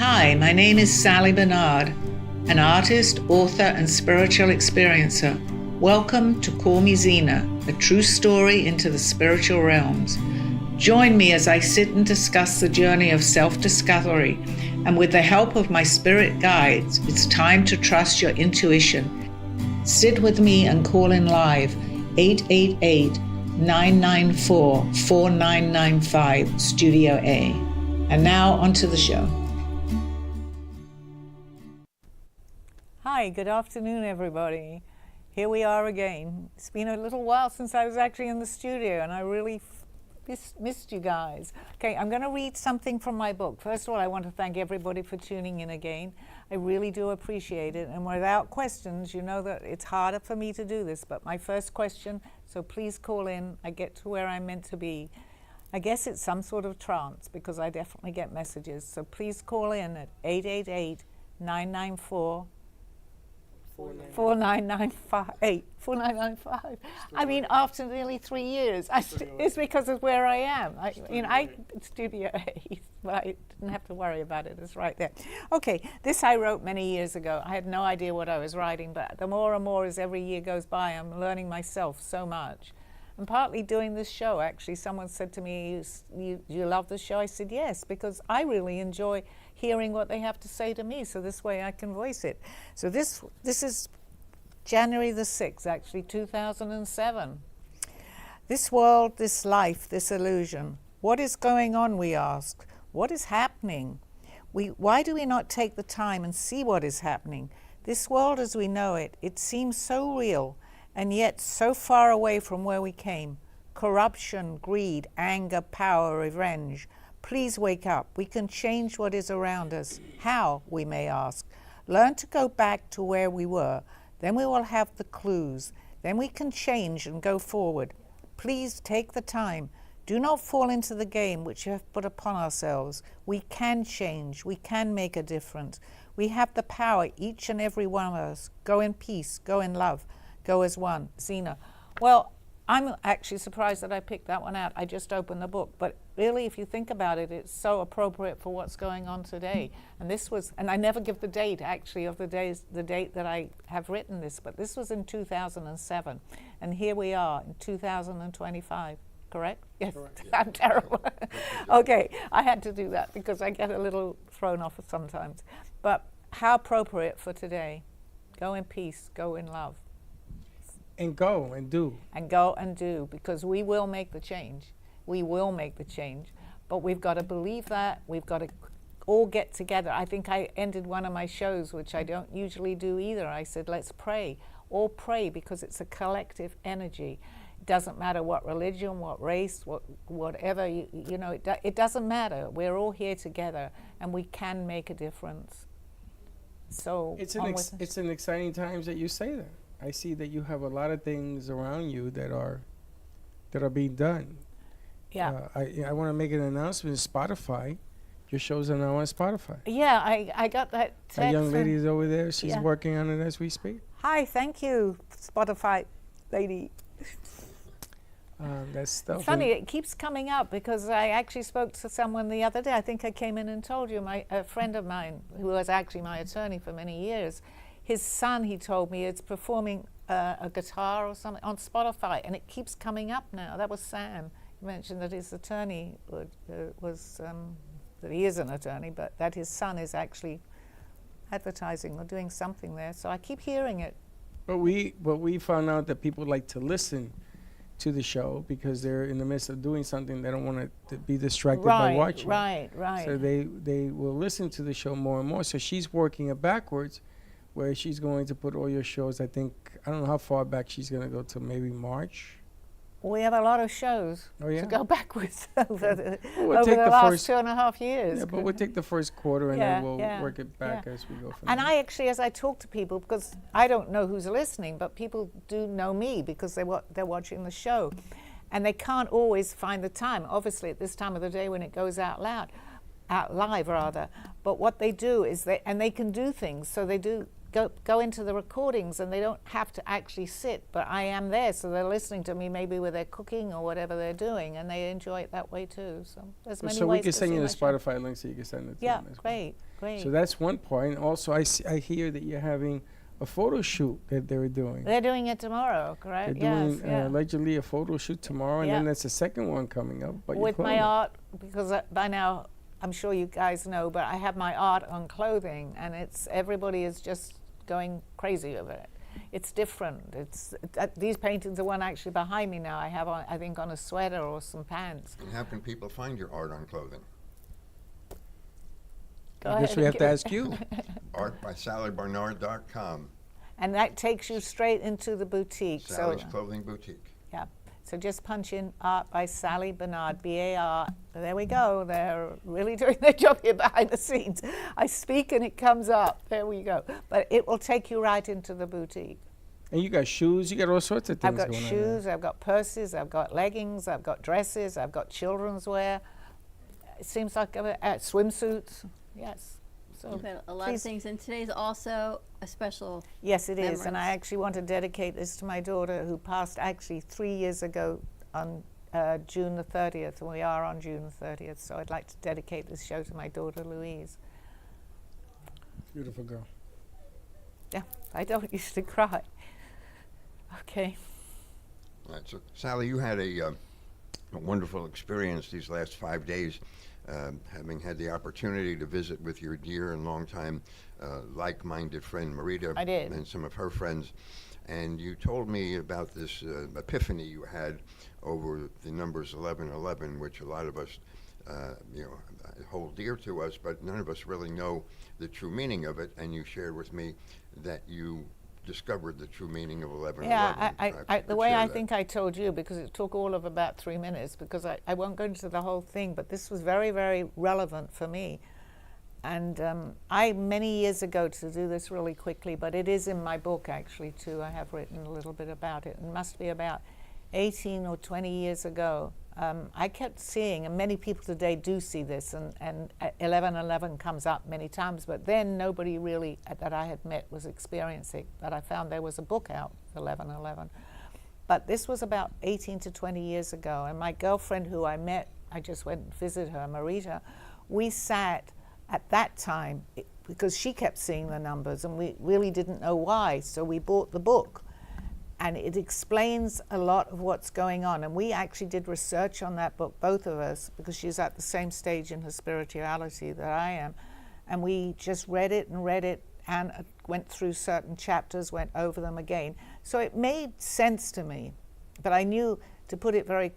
Hi, my name is Sally Bernard, an artist, author, and spiritual experiencer. Welcome to Call Me Zena, a true story into the spiritual realms. Join me as I sit and discuss the journey of self-discovery, and with the help of my spirit guides, it's time to trust your intuition. Sit with me and call in live 888-994-4995, Studio A. And now onto the show. Hi, good afternoon, everybody. Here we are again. It's been a little while since I was actually in the studio, and I really missed you guys. Okay, I'm going to read something from my book. First of all, I want to thank everybody for tuning in again. I really do appreciate it, and without questions, you know that it's harder for me to do this, but my first question, so please call in. I get to where I'm meant to be. I guess it's some sort of trance, because I definitely get messages. So please call in at 888-994 4995. I mean, after nearly 3 years, it's because of where I am. Studio A, but I didn't have to worry about it. It's right there. Okay, this I wrote many years ago. I had no idea what I was writing, but the more and more as every year goes by, I'm learning myself so much. And partly doing this show, actually, someone said to me, you love the show? I said, yes, because I really enjoy hearing what they have to say to me, so this way I can voice it. So this is January the 6th, actually, 2007. This world, this life, this illusion. What is going on, we ask? What is happening? Why do we not take the time and see what is happening? This world as we know it, it seems so real, and yet so far away from where we came. Corruption, greed, anger, power, revenge. Please wake up. We can change what is around us. How, we may ask. Learn to go back to where we were. Then we will have the clues. Then we can change and go forward. Please take the time. Do not fall into the game which you have put upon ourselves. We can change. We can make a difference. We have the power, each and every one of us. Go in peace. Go in love. Go as one. Zena. Well, I'm actually surprised that I picked that one out. I just opened the book. But really, if you think about it, it's so appropriate for what's going on today. And this was, and I never give the date, actually, of the date that I have written this, but this was in 2007. And here we are in 2025. Correct? Yes. Correct, yeah. I'm terrible. Okay, I had to do that because I get a little thrown off sometimes. But how appropriate for today. Go in peace. Go in love. And go and do. And go and do, because we will make the change. We will make the change. But we've got to believe that. We've got to all get together. I think I ended one of my shows, which I don't usually do either. I said, let's pray. All pray, because it's a collective energy. It doesn't matter what religion, what race, whatever, it doesn't matter. We're all here together, and we can make a difference. So it's an exciting times that you say that. I see that you have a lot of things around you that are being done. Yeah. I want to make an announcement. Spotify, your shows are now on Spotify. Yeah, I got that text. A young lady is over there. She's working on it as we speak. Hi, thank you, Spotify lady. That's stuff. It's funny, it keeps coming up because I actually spoke to someone the other day. I think I came in and told you, a friend of mine, who was actually my attorney for many years, his son, he told me, is performing a guitar or something on Spotify, and it keeps coming up now. That was Sam. He mentioned that his attorney that he is an attorney, but that his son is actually advertising or doing something there. So I keep hearing it. But we found out that people like to listen to the show because they're in the midst of doing something. They don't want to be distracted by watching. Right. So they will listen to the show more and more. So she's working it backwards, where she's going to put all your shows, I think, I don't know how far back she's going to go to, maybe March? We have a lot of shows to go backwards over the last 2.5 years. Yeah, but we'll take the first quarter and then we'll work it back as we go from there. And I actually, as I talk to people, because I don't know who's listening, but people do know me because they're watching the show. And they can't always find the time, obviously at this time of the day when it goes out live rather. But what they do is they can do things, so they do go into the recordings and they don't have to actually sit, but I am there, so they're listening to me maybe with their cooking or whatever they're doing, and they enjoy it that way too. So there's many So ways we can to send see you the my show. Spotify link so you can send it to Yeah, them as well. great. So that's one part. And also, I hear that you're having a photo shoot that they're doing. They're doing it tomorrow, correct? They're Yes, doing yeah. allegedly a photo shoot tomorrow, and Yeah. then there's a second one coming up. But With my art, because by now I'm sure you guys know, but I have my art on clothing, and everybody is just going crazy over it. It's different. These paintings are one actually behind me now. I have on, I think, on a sweater or some pants. And how can people find your art on clothing? Go I guess ahead we and have to give- ask you. Art by SallyBarnard.com. And that takes you straight into the boutique. Sally's So Clothing Boutique. yeah. So just punch in Art by Sally Bernard, B-A-R. There we go. They're really doing their job here behind the scenes. I speak and it comes up. There we go. But it will take you right into the boutique. And you got shoes. You got all sorts of things I've got going on. shoes, I've got purses, I've got leggings, I've got dresses, I've got children's wear. It seems like swimsuits. Yes. So You put a lot please- of things, and today's also a special. Yes, it is, and I Memories. actually want to dedicate this to my daughter, who passed actually 3 years ago on June the 30th, and we are on June the 30th, so I'd like to dedicate this show to my daughter, Louise. Beautiful girl. Yeah, I don't usually cry. Okay. All right, so Sally, you had a wonderful experience these last 5 days, having had the opportunity to visit with your dear and longtime like-minded friend Marita I did. and some of her friends. And you told me about this epiphany you had over the numbers 1111, which a lot of us, hold dear to us, but none of us really know the true meaning of it. And you shared with me that you discovered the true meaning of 1111. Yeah, Perhaps you the could way share I that. think I told you, because it took all of about 3 minutes, because I won't go into the whole thing, but this was very, very relevant for me. And I, many years ago, to do this really quickly, but it is in my book actually too, I have written a little bit about it. It must be about 18 or 20 years ago. I kept seeing, and many people today do see this, and 1111 comes up many times, but then nobody really that I had met was experiencing. But I found there was a book out, 1111. But this was about 18 to 20 years ago, and my girlfriend who I met, I just went and visited her, Marita, we sat at that time, because she kept seeing the numbers, and we really didn't know why, so we bought the book. And it explains a lot of what's going on. And we actually did research on that book, both of us, because she's at the same stage in her spirituality that I am. And we just read it, and went through certain chapters, went over them again. So it made sense to me. But I knew, to put it very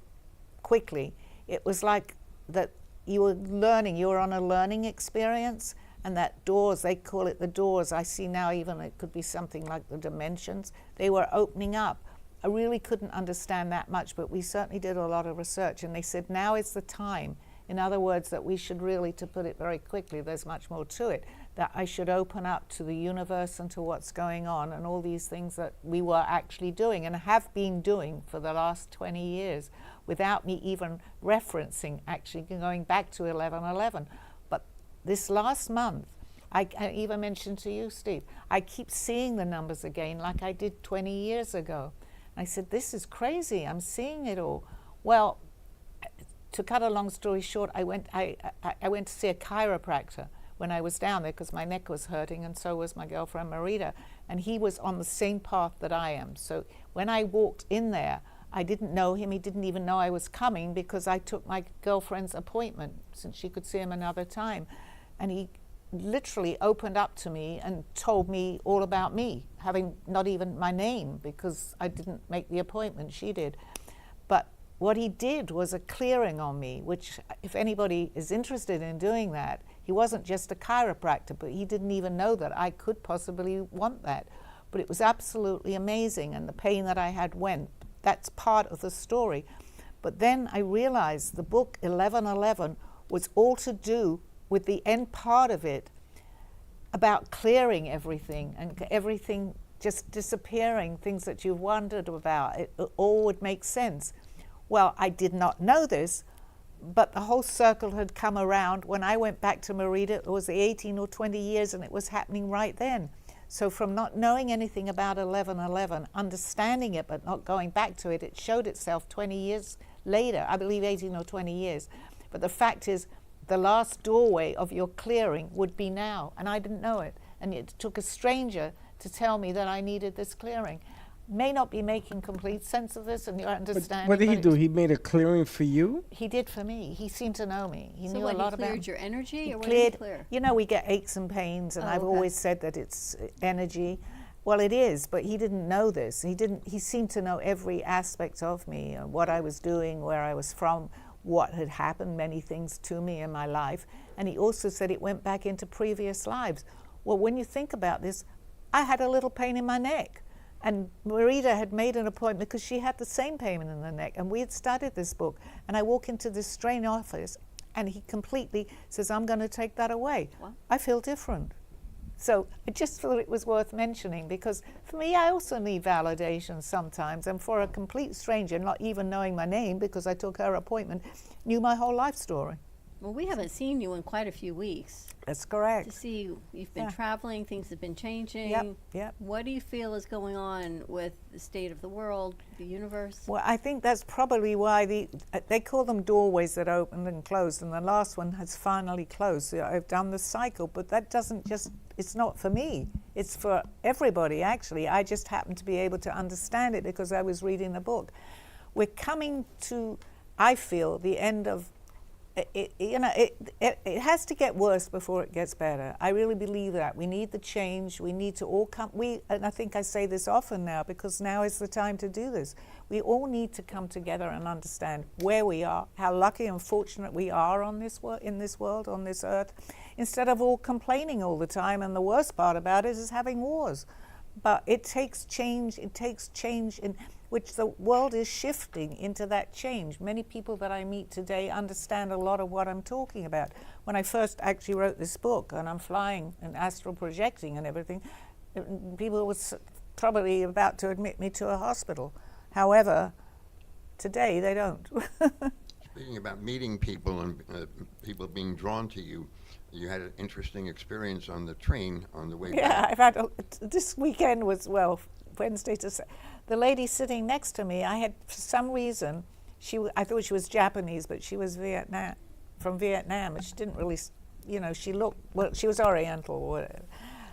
quickly, it was like that you were learning, you were on a learning experience. And that doors, they call it the doors. I see now even it could be something like the dimensions. They were opening up. I really couldn't understand that much, but we certainly did a lot of research. And they said, now is the time. In other words, that we should really, to put it very quickly, there's much more to it, that I should open up to the universe and to what's going on and all these things that we were actually doing and have been doing for the last 20 years without me even referencing, actually going back to 1111. This last month, I even mentioned to you, Steve, I keep seeing the numbers again like I did 20 years ago. And I said, this is crazy, I'm seeing it all. Well, to cut a long story short, I went to see a chiropractor when I was down there because my neck was hurting, and so was my girlfriend Marita, and he was on the same path that I am. So when I walked in there, I didn't know him, he didn't even know I was coming because I took my girlfriend's appointment since she could see him another time. And he literally opened up to me and told me all about me, having not even my name because I didn't make the appointment, she did. But what he did was a clearing on me, which if anybody is interested in doing that, he wasn't just a chiropractor, but he didn't even know that I could possibly want that. But it was absolutely amazing, and the pain that I had went. That's part of the story. But then I realized the book 1111 was all to do with the end part of it about clearing everything and everything just disappearing, things that you've wondered about. It all would make sense. Well, I did not know this, but the whole circle had come around. When I went back to Marita, it was 18 or 20 years, and it was happening right then. So from not knowing anything about 1111, understanding it but not going back to it, it showed itself 20 years later, I believe 18 or 20 years. But the fact is, the last doorway of your clearing would be now, and I didn't know it. And it took a stranger to tell me that I needed this clearing. May not be making complete sense of this, and you understand. What did he do? He made a clearing for you? He did for me. He seemed to know me. He So knew what, a lot he about cleared your energy, or what did cleared, he clear? you know, we get aches and pains, and Oh, I've okay. always said that it's energy. Well, it is, but he didn't know this. He seemed to know every aspect of me, what I was doing, where I was from, what had happened, many things to me in my life. And he also said it went back into previous lives. Well, when you think about this, I had a little pain in my neck. And Marita had made an appointment because she had the same pain in the neck. And we had studied this book. And I walk into this strange office, and he completely says, I'm going to take that away. Wow. I feel different. So I just thought it was worth mentioning, because for me, I also need validation sometimes. And for a complete stranger, not even knowing my name because I took her appointment, knew my whole life story. Well, we haven't seen you in quite a few weeks. That's To correct. see you, you've been Yeah. traveling, things have been changing. Yep. What do you feel is going on with the state of the world, the universe? Well, I think that's probably why they call them doorways that open and close, and the last one has finally closed. So I've done the cycle, but that doesn't just, it's not for me. It's for everybody, actually. I just happen to be able to understand it because I was reading the book. We're coming to, I feel, the end of it has to get worse before it gets better. I really believe that. We need the change. We need to all come. And I think I say this often now because now is the time to do this. We all need to come together and understand where we are, how lucky and fortunate we are on this in this world, on this earth, instead of all complaining all the time. And the worst part about it is having wars. But it takes change. It takes change in which the world is shifting into that change. Many people that I meet today understand a lot of what I'm talking about. When I first actually wrote this book, and I'm flying and astral projecting and everything, people were probably about to admit me to a hospital. However, today they don't. Speaking about meeting people and people being drawn to you, you had an interesting experience on the train on the way back. Yeah, I've had this weekend was, well, Wednesday to the lady sitting next to me, I had, for some reason, I thought she was Japanese, but she was from Vietnam, and she didn't really, she looked, well, she was Oriental or whatever.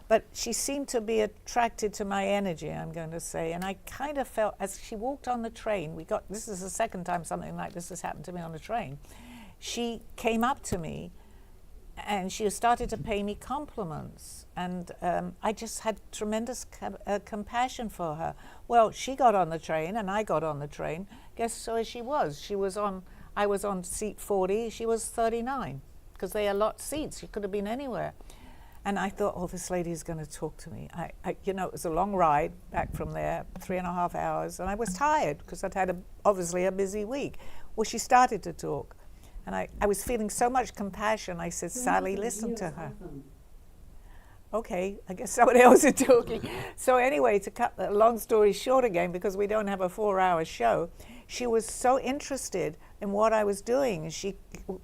But she seemed to be attracted to my energy, I'm going to say. And I kind of felt, as she walked on the train, this is the second time something like this has happened to me on a train. She came up to me, and she started to pay me compliments. And I just had tremendous compassion for her. Well, she got on the train, and I got on the train. Guess where she was? I was on seat 40, she was 39, because they allot seats. She could have been anywhere. And I thought, oh, this lady is going to talk to me. It was a long ride back from there, 3.5 hours, and I was tired because I'd had obviously a busy week. Well, she started to talk, and I was feeling so much compassion. I said, Sally, listen to her. Okay, I guess someone else is talking. So anyway, to cut the long story short again, because we don't have a 4-hour show, she was so interested in what I was doing,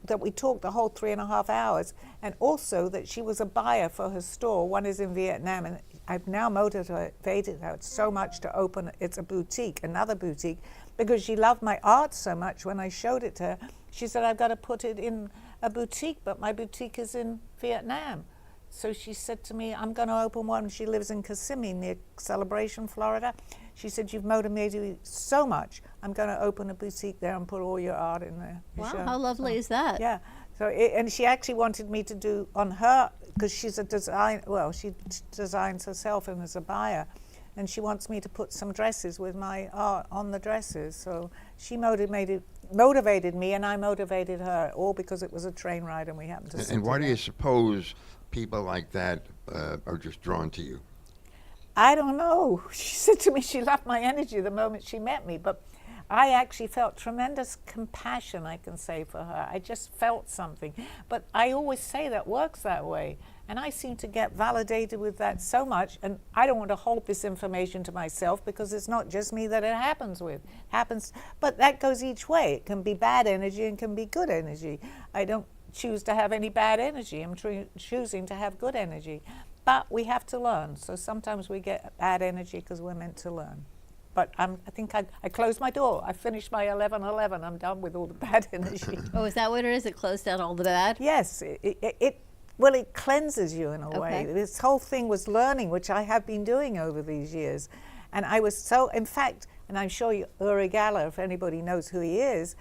that we talked the whole 3.5 hours, and also that she was a buyer for her store. One is in Vietnam, and I've now motivated her so much to open, it's a boutique, another boutique, because she loved my art so much. When I showed it to her, she said, I've got to put it in a boutique, but my boutique is in Vietnam. So she said to me, I'm going to open one. She lives in Kissimmee near Celebration, Florida. She said, you've motivated me so much. I'm going to open a boutique there and put all your art in there. Wow, how lovely is that? Yeah. So, and she actually wanted me to do on her, because she's a she designs herself and is a buyer. And she wants me to put some dresses with my art on the dresses. So she motivated me, and I motivated her, all because it was a train ride and we happened to sit And why do together. you suppose people like that are just drawn to you? I don't know. She said to me she loved my energy the moment she met me, but I actually felt tremendous compassion, I can say, for her. I just felt something. But I always say that works that way. And I seem to get validated with that so much, and I don't want to hold this information to myself because it's not just me that it happens with. But that goes each way. It can be bad energy and can be good energy. I don't choose to have any bad energy. I'm choosing to have good energy. but we have to learn. So sometimes we get bad energy because we're meant to learn. But I think I closed my door. I finished my 11:11. I'm done with all the bad energy. Oh, is that what it is? It closed down all the bad? Yes, it cleanses you in a way. Okay. This whole thing was learning, which I have been doing over these years. And I was so, in fact, and I'm sure Uri Geller, if anybody knows who he is,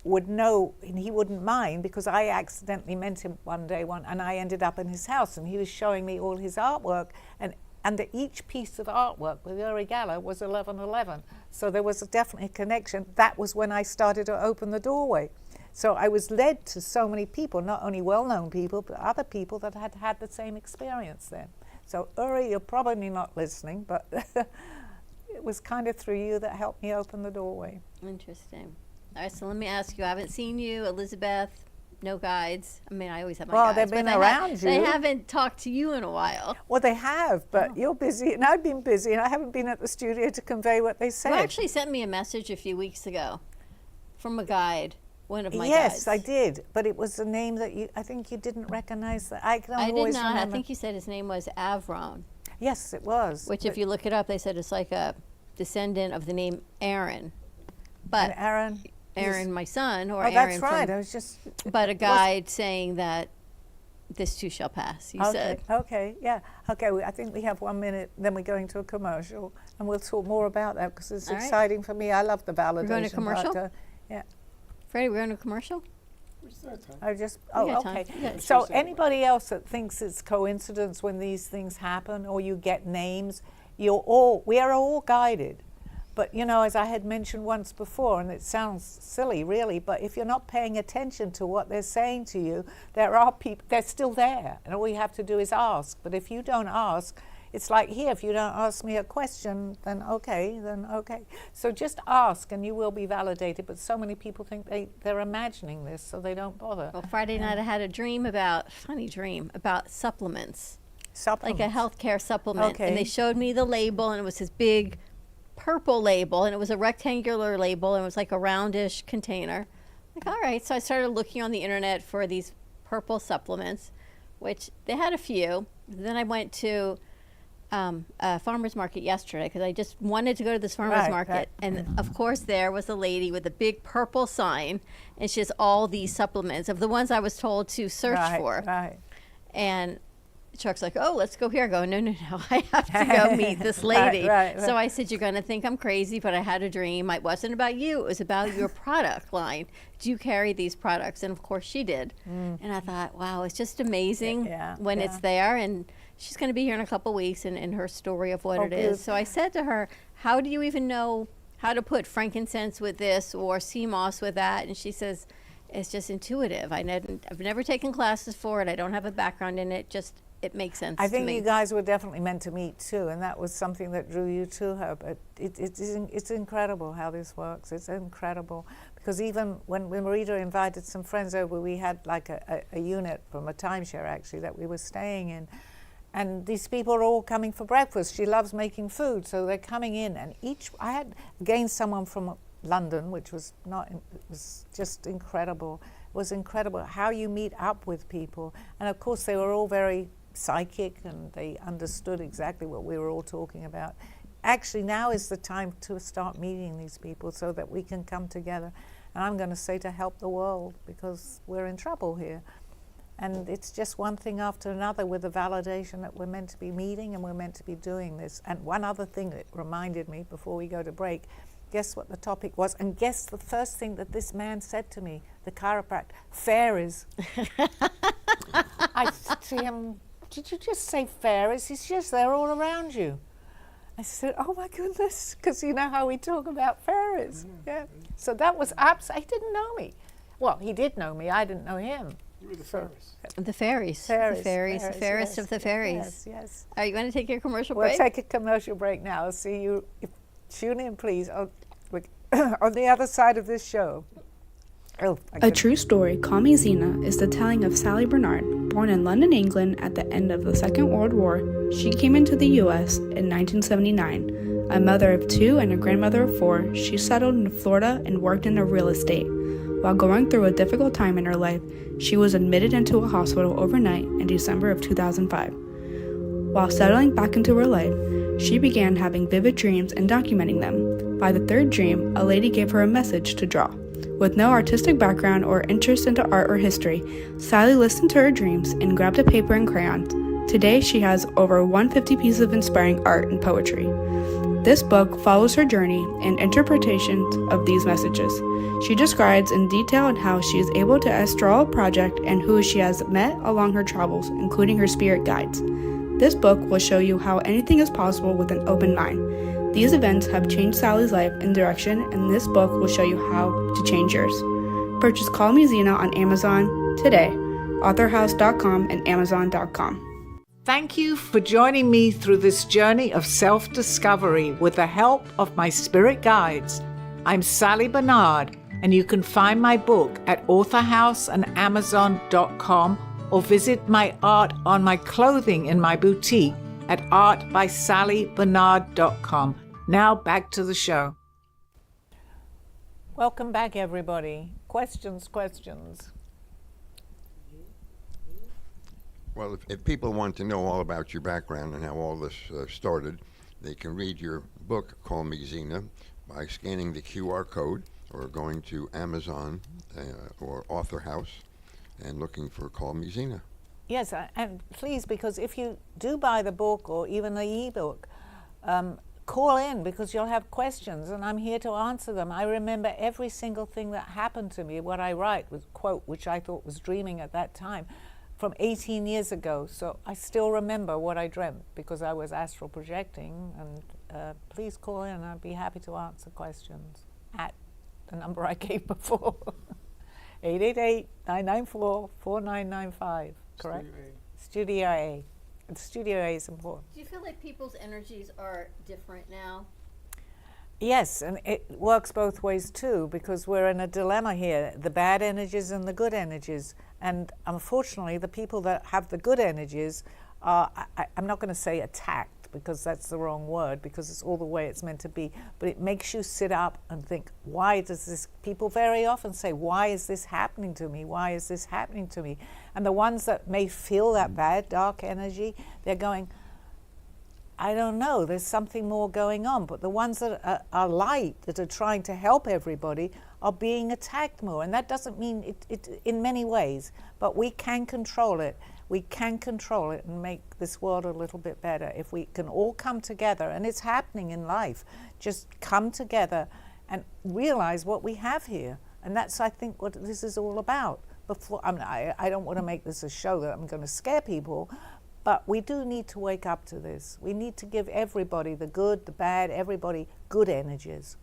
would know, and he wouldn't mind, because I accidentally met him one day, and I ended up in his house, and he was showing me all his artwork, and under each piece of artwork with Uri Geller was 11:11. So there was definitely a connection. That was when I started to open the doorway. So I was led to so many people, not only well-known people, but other people that had had the same experience then. So Uri, you're probably not listening, but it was kind of through you that helped me open the doorway. Interesting. All right, so let me ask you, I haven't seen you, Elizabeth, no guides. I mean, I always have my Well, guides. they've but been they around They you. haven't talked to you in a while. Well, they have, but you're busy, and I've been busy, and I haven't been at the studio to convey what they said. You actually sent me a message a few weeks ago from a guide, one of my guides. Yes, I did, but it was a name that I think you didn't recognize. That I can I did always not. remember. I think you said his name was Avron, Yes, it was. which if you look it up, they said it's like a descendant of the name Aaron. But And Aaron. Aaron, my son, or Oh, Aaron that's right. from, I was just. but a guide saying that this too shall pass, you Okay. said. Okay. Yeah. Okay. I think we have 1 minute. Then we're going to a commercial, and we'll talk more about that because it's All right. exciting for me. I love the validation. going to commercial? part, yeah. Freddie, we're going to commercial? I just. We Oh, got time. okay. We got So anybody else that thinks it's coincidence when these things happen, or you get names, we are all guided. But you know, as I had mentioned once before, and it sounds silly, really, but if you're not paying attention to what they're saying to you, there are people. They're still there, and all you have to do is ask. But if you don't ask, it's like here. If you don't ask me a question, then okay. So just ask, and you will be validated. But so many people think they're imagining this, so they don't bother. Well, Friday night I had a dream about, funny dream, about supplements. Supplements. Like a healthcare supplement. Okay. And they showed me the label, and it was this big purple label, and it was a rectangular label, and it was like a roundish container. Like, all right. So I started looking on the internet for these purple supplements, which they had a few. Then I went to a farmer's market yesterday because I just wanted to go to this farmer's market. Right. And of course, there was a lady with a big purple sign, and she has all these supplements of the ones I was told to search for. Right. And Chuck's like, oh, let's go here. I go, no, I have to go meet this lady. Right. So I said, you're going to think I'm crazy, but I had a dream. It wasn't about you. It was about your product line. Do you carry these products? And of course she did. And I thought, wow, it's just amazing when it's there. And she's going to be here in a couple weeks and her story of what it is. good. So I said to her, how do you even know how to put frankincense with this or sea moss with that? And she says, it's just intuitive. I've never taken classes for it. I don't have a background in it. It makes sense I think to me. you guys were definitely meant to meet too, and that was something that drew you to her. But it's incredible how this works. It's incredible because even when Marita invited some friends over, we had like a unit from a timeshare actually that we were staying in, and these people are all coming for breakfast. She loves making food, so they're coming in, and I had again someone from London, which was it was just incredible. It was incredible how you meet up with people, and of course they were all very psychic and they understood exactly what we were all talking about. Actually, now is the time to start meeting these people so that we can come together. And I'm going to say to help the world because we're in trouble here. And it's just one thing after another with the validation that we're meant to be meeting and we're meant to be doing this. And one other thing that reminded me before we go to break, guess what the topic was? And guess the first thing that this man said to me, the chiropractor, fairies. I said to him, did you just say fairies? He says, yes, they're all around you. I said, oh my goodness, because you know how we talk about fairies. Yeah. So that was he didn't know me. Well, he did know me, I didn't know him. You were the fairies. The fairies. Fairies, The fairies. The fairest yes, of the fairies. Yes. Are you going to take your commercial We'll break? take a commercial break now. I'll see you. Tune in, please, on the other side of this show. Oh, A true story, Call Me Zena, is the telling of Sally Bernard. Born in London, England at the end of the Second World War, she came into the U.S. in 1979. A mother of 2 and a grandmother of 4, she settled in Florida and worked in real estate. While going through a difficult time in her life, she was admitted into a hospital overnight in December of 2005. While settling back into her life, she began having vivid dreams and documenting them. By the third dream, a lady gave her a message to draw. With no artistic background or interest into art or history, Sally listened to her dreams and grabbed a paper and crayons. Today, she has over 150 pieces of inspiring art and poetry. This book follows her journey and interpretations of these messages. She describes in detail how she is able to astral project and who she has met along her travels, including her spirit guides. This book will show you how anything is possible with an open mind. These events have changed Sally's life and direction, and this book will show you how to change yours. Purchase Call Me Zena on Amazon today, authorhouse.com and amazon.com. Thank you for joining me through this journey of self-discovery with the help of my spirit guides. I'm Sally Bernard, and you can find my book at authorhouse and amazon.com or visit my art on my clothing in my boutique at artbysallybernard.com. Now back to the show. Welcome back, everybody. Questions. Well, if people want to know all about your background and how all this started, they can read your book, Call Me Zena, by scanning the QR code or going to Amazon or Author House and looking for Call Me Zena. Yes, and please, because if you do buy the book or even the ebook, call in because you'll have questions and I'm here to answer them. I remember every single thing that happened to me. What I write was a quote, which I thought was dreaming at that time, from 18 years ago. So I still remember what I dreamt because I was astral projecting. And please call in and I'd be happy to answer questions at the number I gave before. 888-994-4995, correct? Studio A. And Studio A is important. Do you feel like people's energies are different now? Yes, and it works both ways too, because we're in a dilemma here, the bad energies and the good energies. And unfortunately, the people that have the good energies are, I'm not going to say attacked, because that's the wrong word, because it's all the way it's meant to be, but it makes you sit up and think, why does this, people very often say, why is this happening to me? Why is this happening to me? And the ones that may feel that bad, dark energy, they're going, I don't know, there's something more going on. But the ones that are light, that are trying to help everybody, are being attacked more. And that doesn't mean it in many ways, but we can control it. We can control it and make this world a little bit better if we can all come together. And it's happening in life. Just come together and realize what we have here. And that's, I think, what this is all about. Before, I mean, I don't want to make this a show that I'm going to scare people, but we do need to wake up to this. We need to give everybody, the good, the bad, everybody, good energies.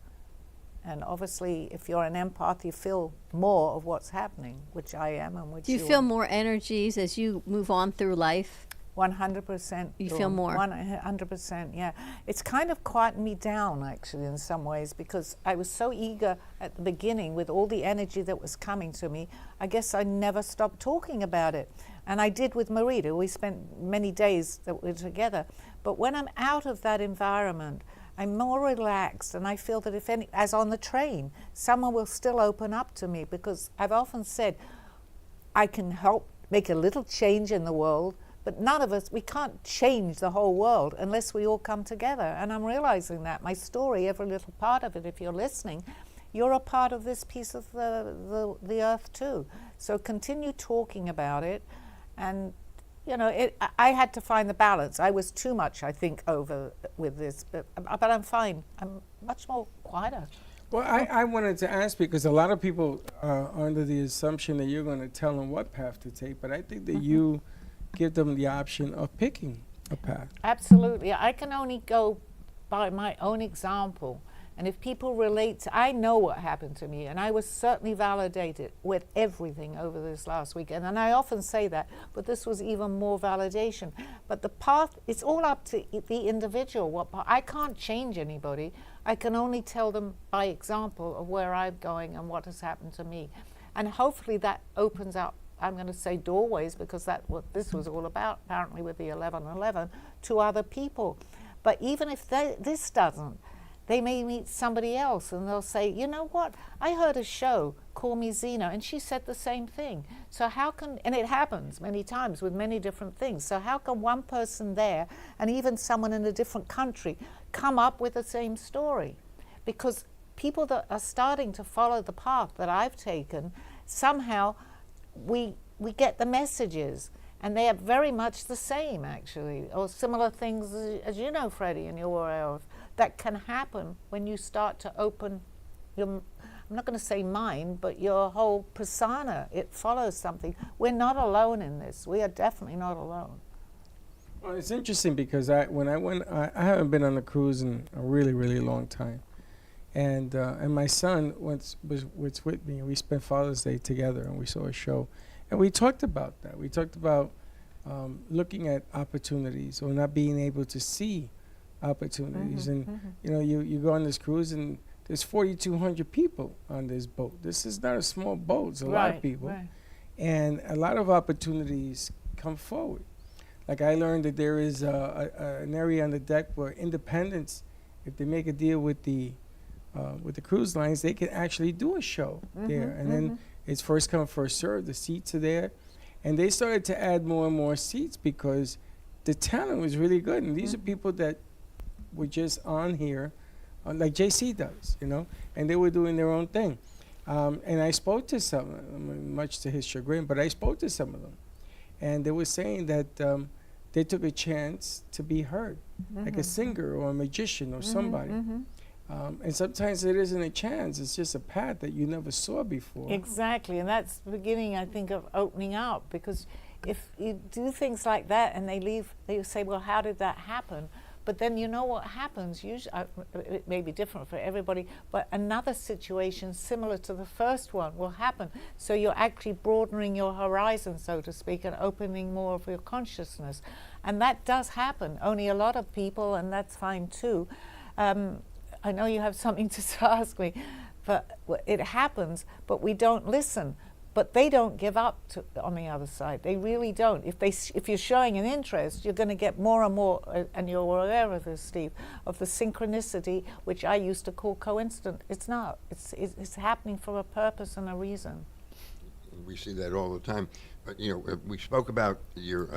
And obviously, if you're an empath, you feel more of what's happening, which I am and which Do you feel more energies as you move on through life? 100%. You feel more? 100%, yeah. It's kind of quietened me down, actually, in some ways, because I was so eager at the beginning with all the energy that was coming to me. I guess I never stopped talking about it. And I did with Marita. We spent many days that we were together. But when I'm out of that environment, I'm more relaxed, and I feel that if any, as on the train, someone will still open up to me, because I've often said, I can help make a little change in the world, but none of us, we can't change the whole world unless we all come together. And I'm realizing that. My story, every little part of it, if you're listening, you're a part of this piece of the earth too. So continue talking about it. And you know, I had to find the balance. I was too much, I think, over with this, but I'm fine. I'm much more quieter. Well, I wanted to ask, because a lot of people are under the assumption that you're going to tell them what path to take, but I think that you give them the option of picking a path. Absolutely. I can only go by my own example. And if people relate to, I know what happened to me, and I was certainly validated with everything over this last weekend. And I often say that, but this was even more validation. But the path, it's all up to the individual. I can't change anybody. I can only tell them by example of where I'm going and what has happened to me. And hopefully that opens up, I'm going to say doorways, because that's what this was all about, apparently with the 1111, to other people. But even if this doesn't, they may meet somebody else and they'll say, you know what, I heard a show, Call Me Zena, and she said the same thing. So how can, and it happens many times with many different things, so how can one person there and even someone in a different country come up with the same story? Because people that are starting to follow the path that I've taken, somehow we get the messages, and they are very much the same, actually, or similar things, as you know, Freddie, and you're aware of, that can happen when you start to open your, I'm not going to say mind, but your whole persona. It follows something. We're not alone in this. We are definitely not alone. Well, it's interesting because when I went, I haven't been on a cruise in a really, really long time. And my son was with me, and we spent Father's Day together, and we saw a show. And we talked about that. We talked about looking at opportunities or not being able to see opportunities. And, you know, you go on this cruise, and there's 4,200 people on this boat. This is not a small boat. It's a lot of people. Right. And a lot of opportunities come forward. Like I learned that there is an area on the deck where independents, if they make a deal with the cruise lines, they can actually do a show there. And then it's first come, first served. The seats are there. And they started to add more and more seats because the talent was really good. And these are people that were just on here, like JC does, you know, and they were doing their own thing. And I spoke to some of them, much to his chagrin, but I spoke to some of them. And they were saying that they took a chance to be heard, like a singer or a magician or somebody. And sometimes it isn't a chance, it's just a path that you never saw before. Exactly, and that's the beginning, I think, of opening up, because if you do things like that and they leave, they say, well, how did that happen? But then you know what happens, usually, it may be different for everybody, but another situation similar to the first one will happen. So you're actually broadening your horizon, so to speak, and opening more of your consciousness. And that does happen. Only a lot of people, and that's fine too. I know you have something to ask me, but it happens, but we don't listen. But they don't give up on the other side. They really don't. If you're showing an interest, you're going to get more and more, and you're aware of this, Steve, of the synchronicity, which I used to call coincident. It's not. It's happening for a purpose and a reason. We see that all the time. But, you know, we spoke about your,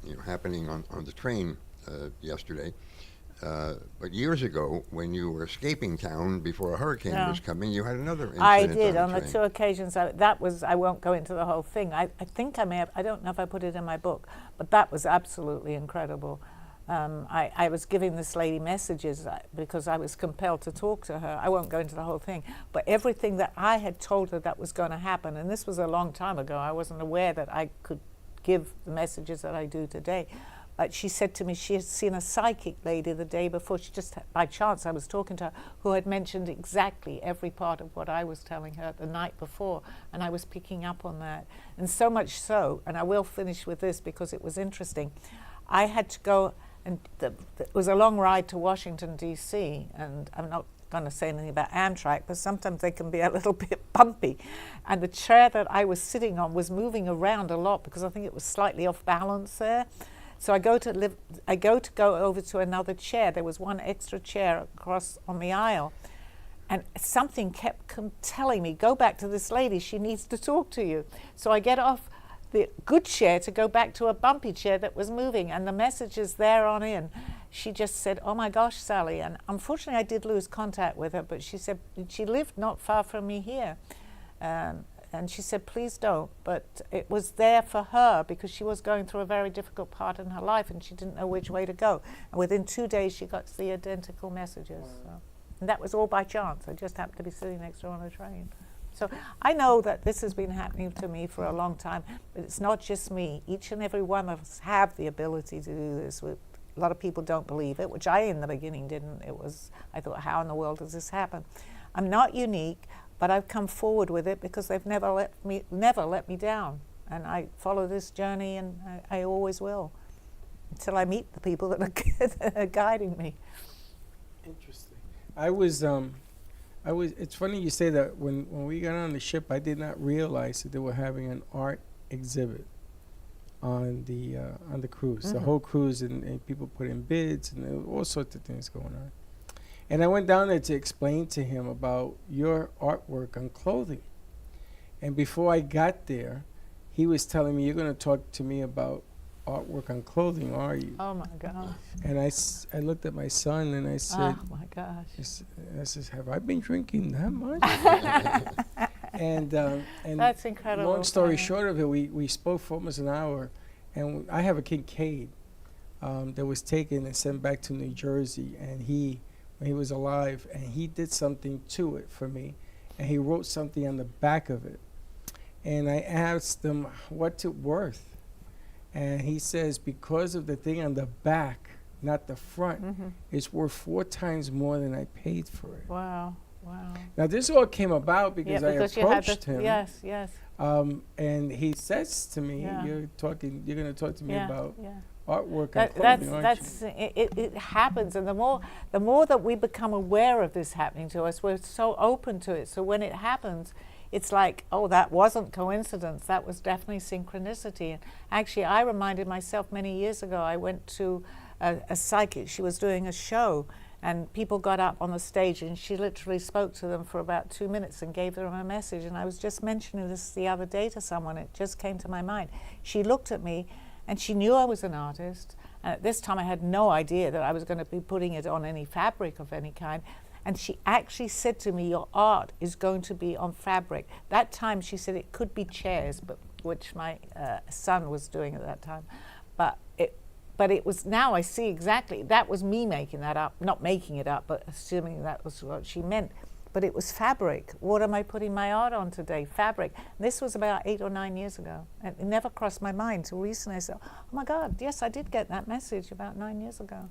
you know, happening on the train yesterday. But years ago, when you were escaping town before a hurricane was coming, you had another incident. I did on the 2 occasions. I won't go into the whole thing. I think I may have, I don't know if I put it in my book, but that was absolutely incredible. I was giving this lady messages because I was compelled to talk to her. I won't go into the whole thing, but everything that I had told her that was going to happen, and this was a long time ago, I wasn't aware that I could give the messages that I do today. But she said to me she had seen a psychic lady the day before. She just, by chance, I was talking to her, who had mentioned exactly every part of what I was telling her the night before, and I was picking up on that. And so much so, and I will finish with this because it was interesting, I had to go, and it was a long ride to Washington, D.C., and I'm not going to say anything about Amtrak, but sometimes they can be a little bit bumpy. And the chair that I was sitting on was moving around a lot because I think it was slightly off balance there. So I go over to another chair. There was one extra chair across on the aisle, and something kept telling me, go back to this lady, she needs to talk to you. So I get off the good chair to go back to a bumpy chair that was moving, and the message is there on in. She just said, oh my gosh, Sally, and unfortunately I did lose contact with her, but she said she lived not far from me here. And she said, please don't. But it was there for her because she was going through a very difficult part in her life and she didn't know which way to go. And within 2 days, she got the identical messages. So. And that was all by chance. I just happened to be sitting next to her on a train. So I know that this has been happening to me for a long time, but it's not just me. Each and every one of us have the ability to do this. A lot of people don't believe it, which I in the beginning didn't. I thought, how in the world does this happen? I'm not unique. But I've come forward with it because they've never let me down. And I follow this journey, and I always will, until I meet the people that are guiding me. Interesting. It's funny you say that. When we got on the ship, I did not realize that they were having an art exhibit on the cruise. The whole cruise, and people put in bids, and there were all sorts of things going on. And I went down there to explain to him about your artwork on clothing. And before I got there, he was telling me, you're going to talk to me about artwork on clothing, are you? Oh my gosh. And I looked at my son and I said, Oh my gosh. I says, have I been drinking that much? and That's incredible. long story Yeah. short of it, we spoke for almost an hour. And I have a Kincaid that was taken and sent back to New Jersey. And when he was alive, and he did something to it for me. And he wrote something on the back of it. And I asked him, what's it worth? And he says, because of the thing on the back, not the front, it's worth 4 times more than I paid for it. Wow. Wow. Now, this all came about because I you had approached him. Yes, yes. And he says to me, Yeah. you're going to talk to me Yeah, about yeah. artwork and clothing, aren't you? It happens, and the more that we become aware of this happening to us, we're so open to it. So when it happens, it's like, oh, that wasn't coincidence. That was definitely synchronicity. And actually, I reminded myself many years ago. I went to a psychic. She was doing a show, and people got up on the stage, and she literally spoke to them for about 2 minutes and gave them a message. And I was just mentioning this the other day to someone. It just came to my mind. She looked at me, and she knew I was an artist. And at this time, I had no idea that I was going to be putting it on any fabric of any kind. And she actually said to me, your art is going to be on fabric. That time she said it could be chairs, which my son was doing at that time. But it was, now I see exactly, that was me making that up, not making it up, but assuming that was what she meant. But it was fabric. What am I putting my art on today? Fabric. This was about 8 or 9 years ago. And it never crossed my mind till recently. I said, oh my God, yes, I did get that message about 9 years ago.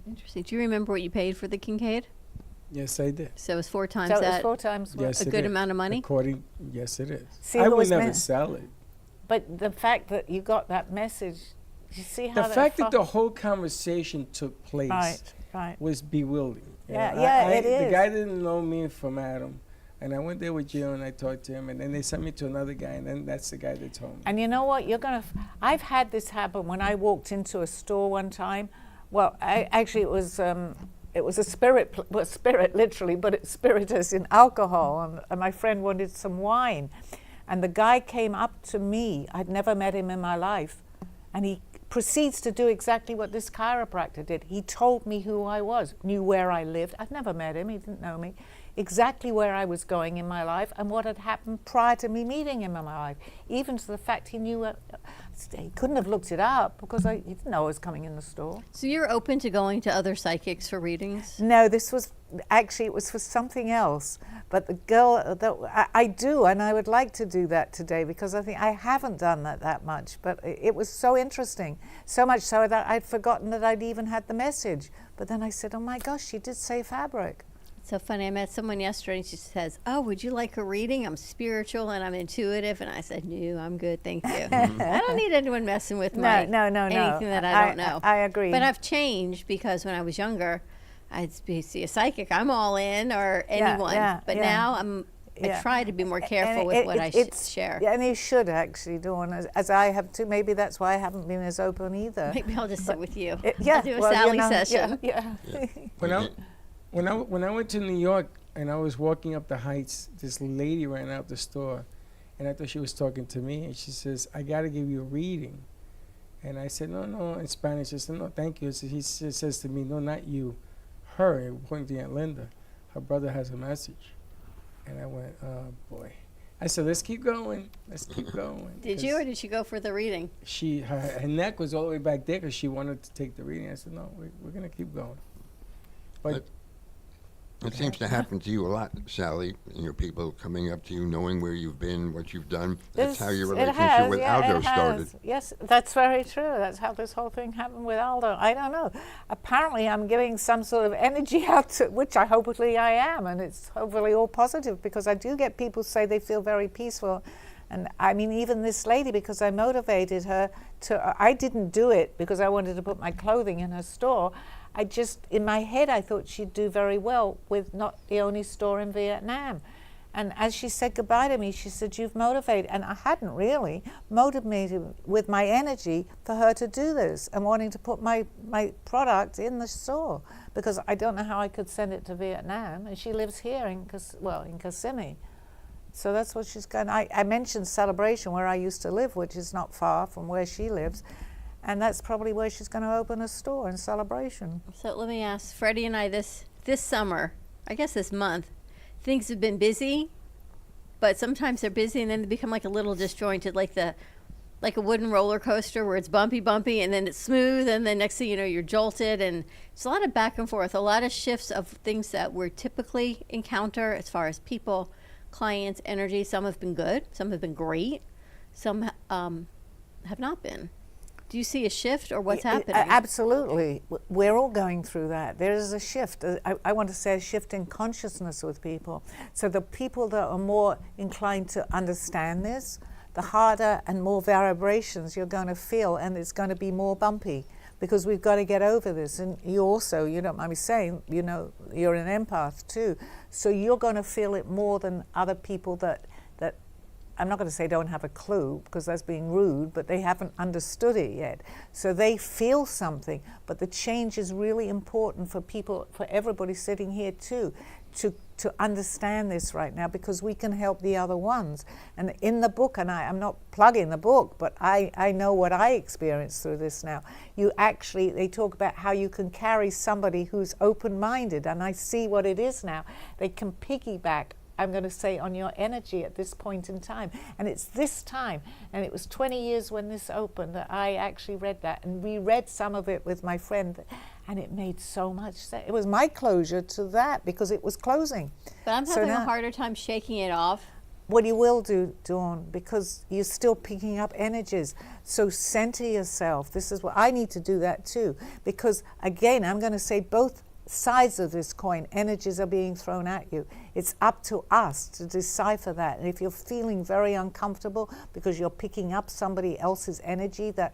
Interesting. Do you remember what you paid for the Kincaid? Yes, I did. So it was 4 times So it was that. 4 times what? Yes, A it good is. amount of money? Yes, it is. See, I it would was never meant- sell it. But the fact that you got that message, you see how The fact that the whole conversation took place right. was bewildering. Yeah, it The is. guy didn't know me from Adam. And I went there with Jill and I talked to him. And then they sent me to another guy. And then that's the guy that told me. And you know what? I've had this happen when I walked into a store one time. Well, actually, it was a spirit literally, but it's spiritus in alcohol. And my friend wanted some wine. And the guy came up to me. I'd never met him in my life. And he proceeds to do exactly what this chiropractor did. He told me who I was, knew where I lived. I'd never met him. He didn't know me. Exactly where I was going in my life and what had happened prior to me meeting him in my life. Even to the fact he knew, he couldn't have looked it up because he didn't know I was coming in the store. So you're open to going to other psychics for readings? No, it was for something else. But the girl, I do, and I would like to do that today because I think I haven't done that much. But it was so interesting, so much so that I'd forgotten that I'd even had the message. But then I said, oh my gosh, she did say fabric. So funny, I met someone yesterday and she says, oh, would you like a reading? I'm spiritual and I'm intuitive. And I said, no, I'm good, thank you. I don't need anyone messing with No. anything that I don't know. I agree. But I've changed because when I was younger, I'd see a psychic, I'm all in, or anyone. But now I try to be more careful with what I share. Yeah, and you should actually do one, as I have too. Maybe that's why I haven't been as open either. Maybe I'll just sit with you. Yeah, I'll do a Sally session. Yeah. When I went to New York and I was walking up the Heights, this lady ran out the store, and I thought she was talking to me, and she says, I got to give you a reading. And I said, no, in Spanish. I said, no, thank you. So he says to me, no, not you, her, pointing to Aunt Linda. Her brother has a message. And I went, oh, boy. I said, let's keep going. Let's keep going. Did you, or did she go for the reading? Her neck was all the way back there because she wanted to take the reading. I said, no, we're going to keep going. But it seems to happen to you a lot, Sally. People coming up to you, knowing where you've been, what you've done. That's how your relationship with Aldo started. Yes, that's very true. That's how this whole thing happened with Aldo. I don't know. Apparently, I'm giving some sort of energy out to, which hopefully I am, and it's hopefully all positive because I do get people say they feel very peaceful. And I mean, even this lady, because I motivated her to, I didn't do it because I wanted to put my clothing in her store. I just, in my head, I thought she'd do very well with not the only store in Vietnam. And as she said goodbye to me, she said, "You've motivated," and I hadn't really motivated with my energy for her to do this and wanting to put my product in the store, because I don't know how I could send it to Vietnam, and she lives here in Kissimmee. So that's what she's going. I mentioned Celebration, where I used to live, which is not far from where she lives, and that's probably where she's going to open a store, in Celebration. So let me ask, Freddie and I, this summer, I guess this month, things have been busy, but sometimes they're busy and then they become like a little disjointed, like a wooden roller coaster where it's bumpy, and then it's smooth, and then next thing you know, you're jolted, and it's a lot of back and forth, a lot of shifts of things that we typically encounter as far as people, clients, energy. Some have been good, some have been great, some have not been. Do you see a shift, or what's happening? Absolutely. We're all going through that. There is a shift. I want to say a shift in consciousness with people. So the people that are more inclined to understand this, the harder and more vibrations you're going to feel, and it's going to be more bumpy, because we've got to get over this. And you also, you don't mind me saying, you're an empath too. So you're going to feel it more than other people that I'm not going to say don't have a clue, because that's being rude, but they haven't understood it yet. So they feel something, but the change is really important for people, for everybody sitting here too, to understand this right now, because we can help the other ones. And in the book, and I'm not plugging the book, but I know what I experienced through this now. They talk about how you can carry somebody who's open-minded, and I see what it is now. They can piggyback, I'm going to say, on your energy at this point in time. And it's this time, and it was 20 years when this opened, that I actually read that and reread some of it with my friend, and it made so much sense. It was my closure to that, because it was closing. But I'm having a harder time shaking it off. What you will do, Dawn, because you're still picking up energies. So center yourself. This is what I need to do, that too. Because again, I'm going to say both sides of this coin, energies are being thrown at you. It's up to us to decipher that. And if you're feeling very uncomfortable because you're picking up somebody else's energy, that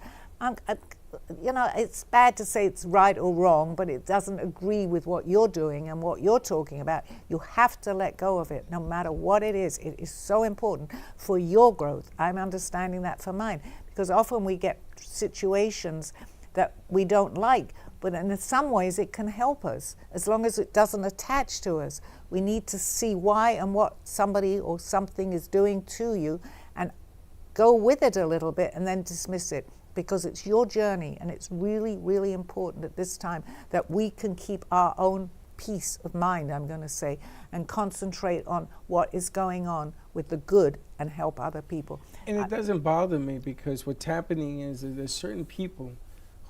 it's bad to say it's right or wrong, but it doesn't agree with what you're doing and what you're talking about, you have to let go of it, no matter what it is. It is so important for your growth. I'm understanding that for mine, because often we get situations that we don't like, but in some ways it can help us, as long as it doesn't attach to us. We need to see why and what somebody or something is doing to you, and go with it a little bit and then dismiss it, because it's your journey, and it's really, really important at this time that we can keep our own peace of mind, I'm going to say, and concentrate on what is going on with the good and help other people. And it doesn't bother me, because what's happening is that there's certain people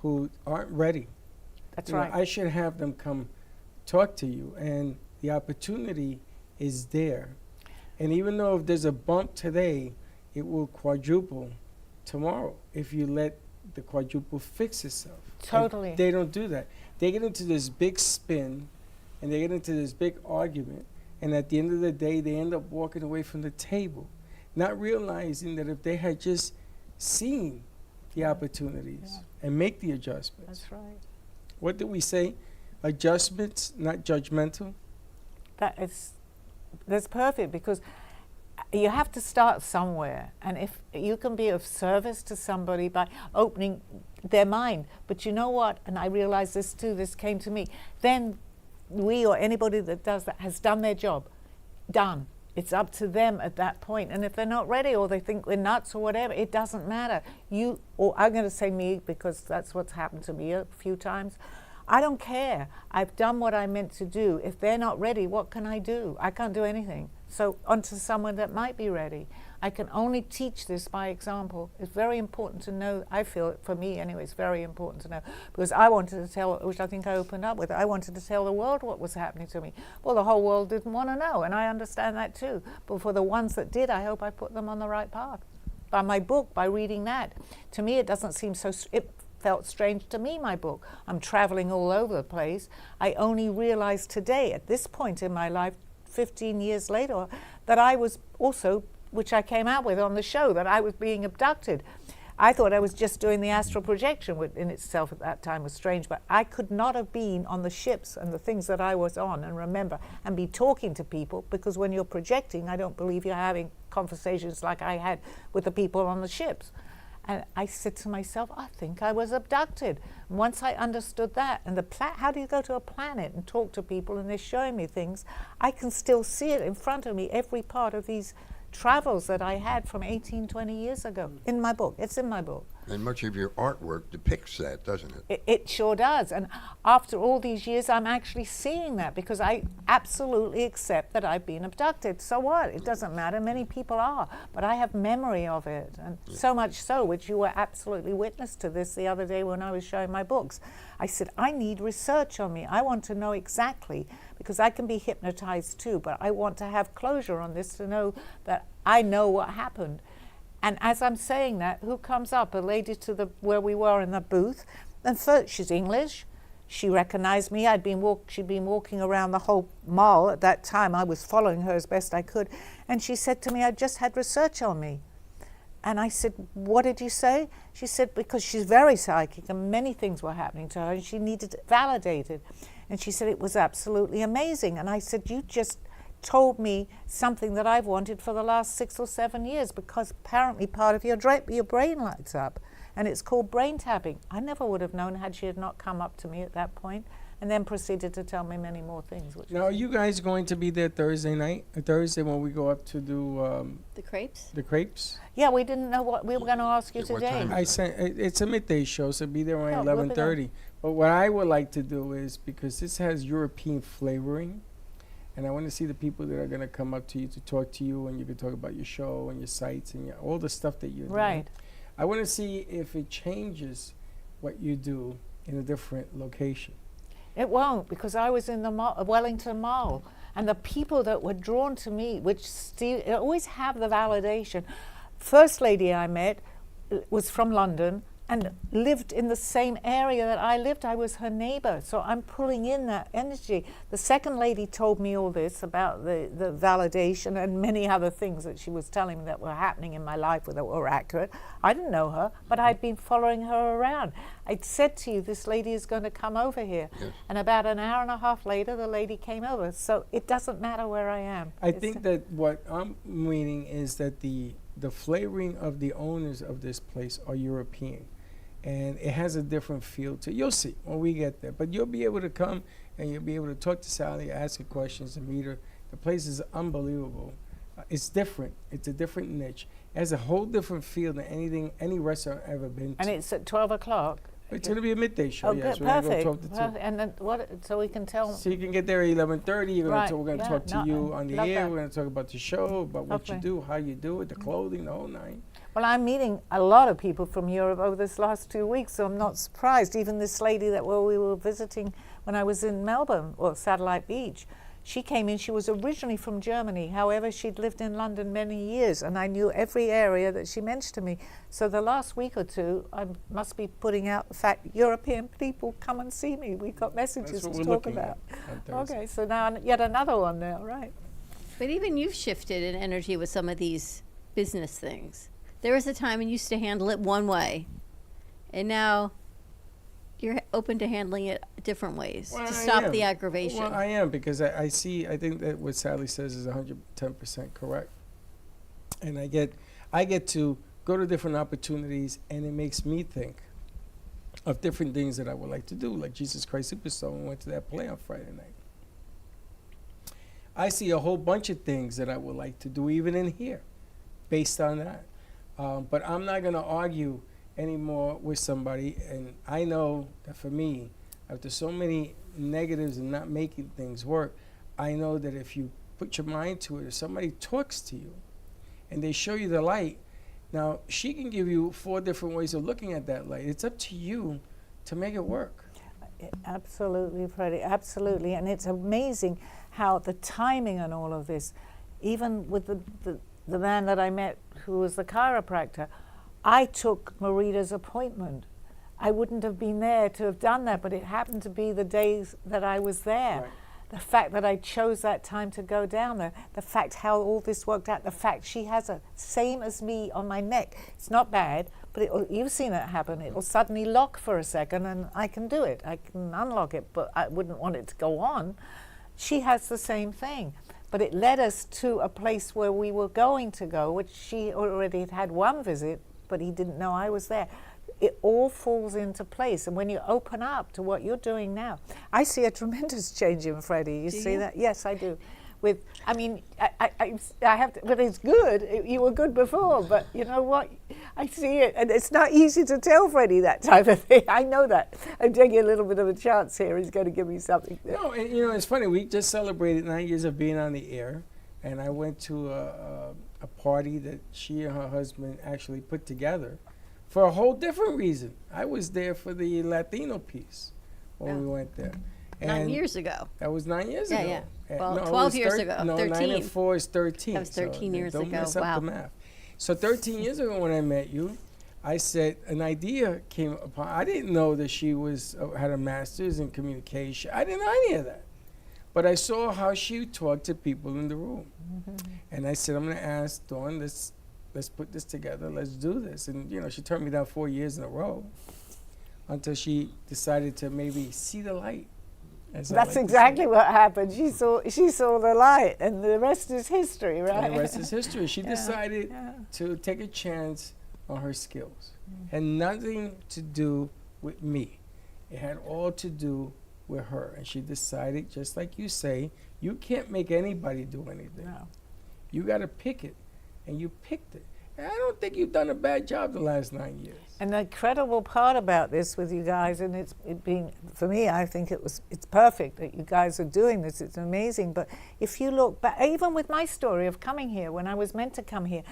who aren't ready. That's right. I should have them come talk to you, and the opportunity is there. And even though if there's a bump today, it will quadruple tomorrow if you let the quadruple fix itself. Totally. And they don't do that. They get into this big spin, and they get into this big argument, and at the end of the day, they end up walking away from the table, not realizing that if they had just seen the opportunities and make the adjustments. That's right. What did we say? Adjustments, not judgmental. That's perfect, because you have to start somewhere, and if you can be of service to somebody by opening their mind. But you know what, and I realize this too, this came to me, then we or anybody that does that has done their job. Done. It's up to them at that point. And if they're not ready, or they think we're nuts or whatever, it doesn't matter. You, or I'm going to say me, because that's what's happened to me a few times. I don't care. I've done what I meant to do. If they're not ready, what can I do? I can't do anything. So onto someone that might be ready. I can only teach this by example. It's very important to know. I feel, for me anyway, it's very important to know, because I wanted to tell, which I think I opened up with, I wanted to tell the world what was happening to me. Well, the whole world didn't want to know, and I understand that too. But for the ones that did, I hope I put them on the right path. By my book, by reading that. To me, it doesn't seem so, it felt strange to me, my book. I'm traveling all over the place. I only realized today, at this point in my life, 15 years later, that I was also, which I came out with on the show, that I was being abducted. I thought I was just doing the astral projection, which in itself at that time was strange, but I could not have been on the ships and the things that I was on and remember and be talking to people, because when you're projecting, I don't believe you're having conversations like I had with the people on the ships. And I said to myself, I think I was abducted. And once I understood that, and how do you go to a planet and talk to people and they're showing me things, I can still see it in front of me, every part of these travels that I had from 18, 20 years ago in my book. It's in my book. And much of your artwork depicts that, doesn't it? It sure does. And after all these years, I'm actually seeing that, because I absolutely accept that I've been abducted. So what? It doesn't matter. Many people are. But I have memory of it. And so much so, which you were absolutely witness to this the other day when I was showing my books. I said, I need research on me. I want to know exactly, because I can be hypnotized too, but I want to have closure on this to know that I know what happened. And as I'm saying that, who comes up? A lady to where we were in the booth. And first, she's English. She recognized me. She'd been walking around the whole mall at that time. I was following her as best I could. And she said to me, I just had research on me. And I said, what did you say? She said, because she's very psychic and many things were happening to her and she needed it validated. And she said, it was absolutely amazing. And I said, you just told me something that I've wanted for the last 6 or 7 years, because apparently part of your brain lights up, and it's called brain tapping. I never would have known had she had not come up to me at that point, and then proceeded to tell me many more things. Now, are you guys going to be there Thursday night? Thursday when we go up to do The crepes? the crepes? Yeah, we didn't know what we were going to ask you At what today. time? It's a midday show, so be there around Yeah, we'll be there. 11:30. But what I would like to do is, because this has European flavoring, and I want to see the people that are going to come up to you to talk to you, and you can talk about your show and your sites and all the stuff that you're doing. Right. I want to see if it changes what you do in a different location. It won't, because I was in the Wellington Mall, and the people that were drawn to me, which always have the validation. First lady I met was from London and lived in the same area that I lived. I was her neighbor, so I'm pulling in that energy. The second lady told me all this about the validation and many other things that she was telling me that were happening in my life that were accurate. I didn't know her, but I'd been following her around. I'd said to you, this lady is going to come over here. Yes. And about an hour and a half later, the lady came over. So it doesn't matter where I am. I think that what I'm meaning is that the flavoring of the owners of this place are European. And it has a different feel to it. You'll see when we get there. But you'll be able to come and you'll be able to talk to Sally, ask her questions, and meet her. The place is unbelievable. It's different. It's a different niche. It has a whole different feel than any restaurant I've ever been to. And it's at 12 o'clock. It's going to be a midday show, Oh, yes. good, We're going perfect. to go 12 to 2. Perfect. And then so we can tell. So you can get there at 11:30. Right, We're going to yeah, talk to no, you on the love air. that. We're going to talk about the show, about what you Lovely. do, how you do it, the clothing, the whole nine. Well, I'm meeting a lot of people from Europe over this last 2 weeks, so I'm not surprised. Even this lady that we were visiting when I was in Melbourne, or Satellite Beach, she came in. She was originally from Germany. However, she'd lived in London many years, and I knew every area that she mentioned to me. So the last week or two, I must be putting out the fact European people come and see me. We've got messages That's what to we're talk looking about. at on Thursday. Okay, so now yet another one now, right? But even you've shifted in energy with some of these business things. There was a time when you used to handle it one way, and now you're open to handling it different ways Well, to I stop am. the aggravation. Well, I am, because I think that what Sally says is 110% correct. And I get to go to different opportunities, and it makes me think of different things that I would like to do, like Jesus Christ Superstar. We went to that play on Friday night. I see a whole bunch of things that I would like to do, even in here, based on that. But I'm not going to argue anymore with somebody, and I know that for me, after so many negatives and not making things work, I know that if you put your mind to it, if somebody talks to you and they show you the light, now she can give you 4 different ways of looking at that light. It's up to you to make it work. Absolutely, Freddie, absolutely. And it's amazing how the timing and all of this, even with the man that I met who was the chiropractor, I took Marita's appointment. I wouldn't have been there to have done that, but it happened to be the days that I was there. Right. The fact that I chose that time to go down there, the fact how all this worked out, the fact she has a same as me on my neck. It's not bad, but you've seen it happen. It will suddenly lock for a second, and I can do it. I can unlock it, but I wouldn't want it to go on. She has the same thing. But it led us to a place where we were going to go, which she already had one visit, but he didn't know I was there. It all falls into place. And when you open up to what you're doing now, I see a tremendous change in Freddie. You see that? Yes, I do. I have to, but it's good. You were good before, but you know what? I see it, and it's not easy to tell Freddie that type of thing. I know that. I'm taking a little bit of a chance here. He's going to give me something. No, and, it's funny. We just celebrated 9 years of being on the air, and I went to a party that she and her husband actually put together for a whole different reason. I was there for the Latino piece when we went there. 9 years ago. That was 9 years ago. Yeah. Well, no, 12 years ago. No, 13. 9 and 4 is 13. That was 13 years don't ago. Mess up the math. So 13 years ago when I met you, I said an idea came upon. I didn't know that she was had a master's in communication. I didn't know any of that. But I saw how she talked to people in the room. And I said, I'm going to ask Dawn, let's put this together. Let's do this. And, she turned me down 4 years in a row until she decided to maybe see the light. That's exactly what happened. She saw the light, and the rest is history, right? And the rest is history. She decided to take a chance on her skills. Had nothing to do with me. It had all to do with her. And she decided, just like you say, you can't make anybody do anything. No. You got to pick it, and you picked it. And I don't think you've done a bad job the last 9 years. And the incredible part about this with you guys, and it being, for me, I think it's perfect that you guys are doing this. It's amazing. But if you look back, even with my story of coming here, when I was meant to come here,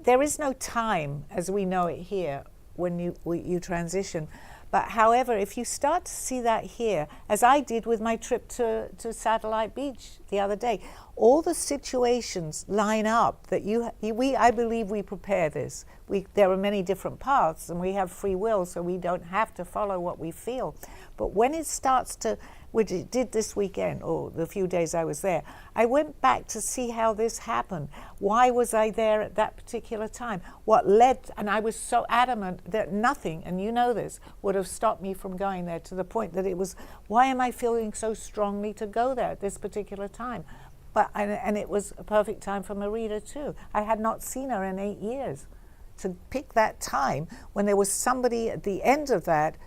there is no time as we know it here when you transition. But however, if you start to see that here, as I did with my trip to Satellite Beach the other day, all the situations line up that I believe we prepare this. There are many different paths, and we have free will, so we don't have to follow what we feel. But when it starts to, which it did this weekend, or the few days I was there, I went back to see how this happened. Why was I there at that particular time? What led, and I was so adamant that nothing, and you know this, would have stopped me from going there, to the point that it was, why am I feeling so strongly to go there at this particular time? And it was a perfect time for Marita too. I had not seen her in 8 years. To pick that time when there was somebody at the end of that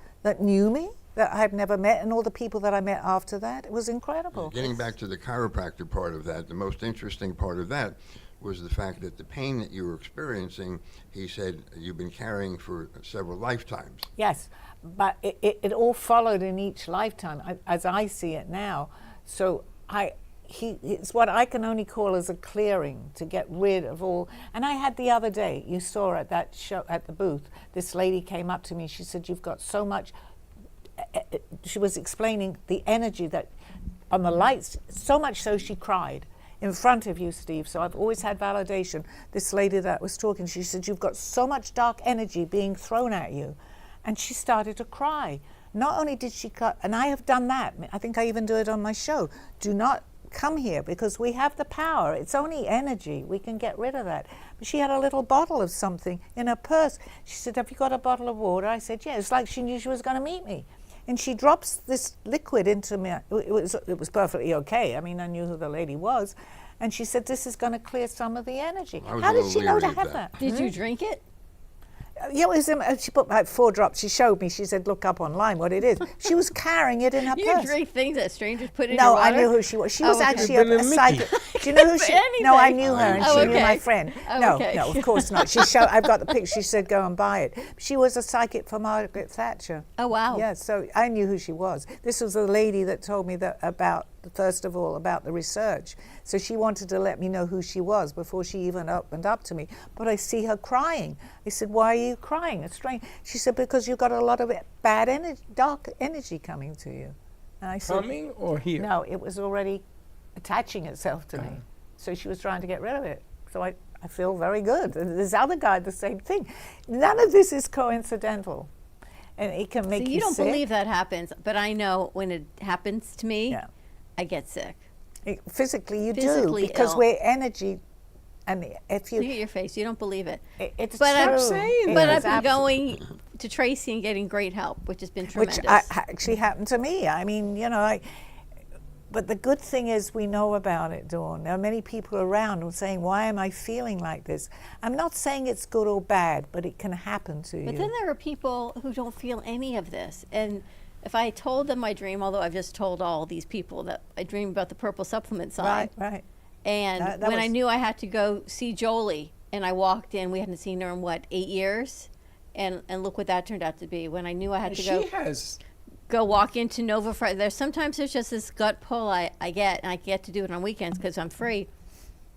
knew me, that I had never met, and all the people that I met after that, it was incredible. Getting back to the chiropractor part of that, the most interesting part of that was the fact that the pain that you were experiencing, he said, you've been carrying for several lifetimes. Yes, but it all followed in each lifetime, as I see it now. So it's what I can only call as a clearing, to get rid of all. And I had the other day, you saw at that show at the booth, this lady came up to me. She said, you've got so much. She was explaining the energy that on the lights, so much so she cried in front of you, Steve. So I've always had validation. This lady that was talking, she said, you've got so much dark energy being thrown at you. And she started to cry. Not only did she cut, and I have done that. I think I even do it on my show. Do not come here, because we have the power. It's only energy. We can get rid of that. But she had a little bottle of something in her purse. She said, have you got a bottle of water? I said, yeah. It's like she knew she was going to meet me. And she drops this liquid into me. It was perfectly okay. I mean, I knew who the lady was. And she said, this is going to clear some of the energy. How did she know to have that? Did you drink it? Yeah, she put like 4 drops. She showed me. She said, look up online what it is. She was carrying it in her purse. You drink things that strangers put in your water? No, I knew who she was. She was actually a psychic. Do you know who she? No, I knew her, and she knew my friend. No, of course not. She showed. I've got the picture. She said, go and buy it. She was a psychic for Margaret Thatcher. Oh wow. Yeah, so I knew who she was. This was the lady that told me that about, first of all, about the research. So she wanted to let me know who she was before she even opened up to me. But I see her crying. I said, why are you crying? It's strange. She said, because you've got a lot of bad energy, dark energy coming to you. And I said, coming or here? No, it was already attaching itself to me. So she was trying to get rid of it. So I feel very good. And this other guy, the same thing. None of this is coincidental. And it can make you sick. So you don't believe that happens, but I know when it happens to me, I get sick. Physically, you Physically do, because ill. we're energy And if Look you, at your face. You don't believe it. it's But true. I'm saying But It I've been going to Tracy and getting great help, which has been which tremendous. actually happened to me. I mean, but the good thing is we know about it, Dawn. There are many people around who are saying, why am I feeling like this? I'm not saying it's good or bad, but it can happen to you. But then there are people who don't feel any of this. And if I told them my dream, although I've just told all these people that I dream about the purple supplement sign. Right. And That when I was- knew I had to go see Jolie, and I walked in, we hadn't seen her in 8 years? And look what that turned out to be. When I knew I had to She has. go walk into Nova Friday. There's just this gut pull I get, and I get to do it on weekends because I'm free,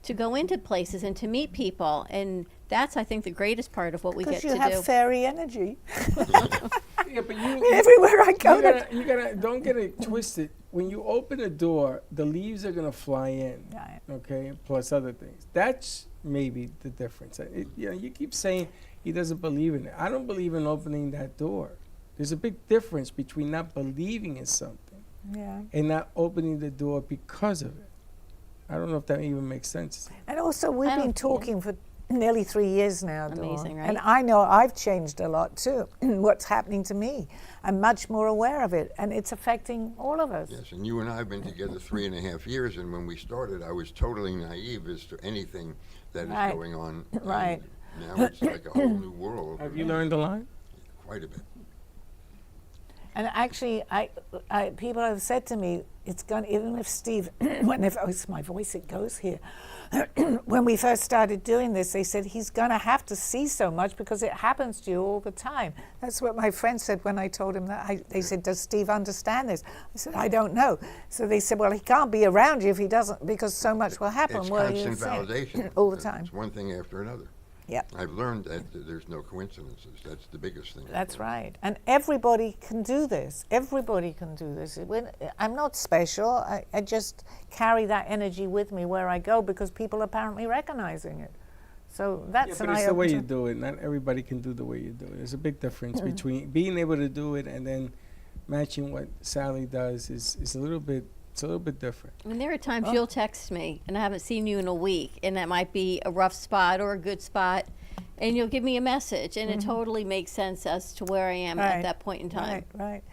to go into places and to meet people. And that's, I think, the greatest part of what we get Because to you have do. fairy energy. Yeah, but Everywhere I go, you gotta don't get it twisted. When you open a door, the leaves are gonna fly in. Right. Okay, plus other things. That's maybe the difference. You keep saying he doesn't believe in it. I don't believe in opening that door. There's a big difference between not believing in something yeah. and not opening the door because of it. I don't know if that even makes sense. And also, we've I been don't- talking for nearly 3 years now, Dawn. Amazing, right? And I know I've changed a lot too. What's happening to me, I'm much more aware of it, and it's affecting all of us. Yes, and you and I have been together 3.5 years, and when we started, I was totally naive as to anything that is Right. going on. Right. And now it's like a whole new world. Have you learned a lot? Quite a bit. And actually, people have said to me, it's going even if Steve, it's my voice, it goes here. When we first started doing this, they said he's going to have to see so much because it happens to you all the time. That's what my friend said when I told him that. They said, does Steve understand this? I said, I don't know. So they said, well, he can't be around you if he doesn't, because so much will happen. It's Well, constant you say validation. all the time. It's one thing after another. Yep. I've learned that there's no coincidences. That's the biggest thing. That's right. And everybody can do this. Everybody can do this. I'm not special. I just carry that energy with me where I go because people are apparently recognizing it. So that's But an it's the way you eye-opener. do it. Not everybody can do the way you do it. There's a big difference between being able to do it and then matching what Sally does is a little bit different. And there are times you'll text me, and I haven't seen you in a week, and that might be a rough spot or a good spot, and you'll give me a message, and it totally makes sense as to where I am at Right. that point in time. Right.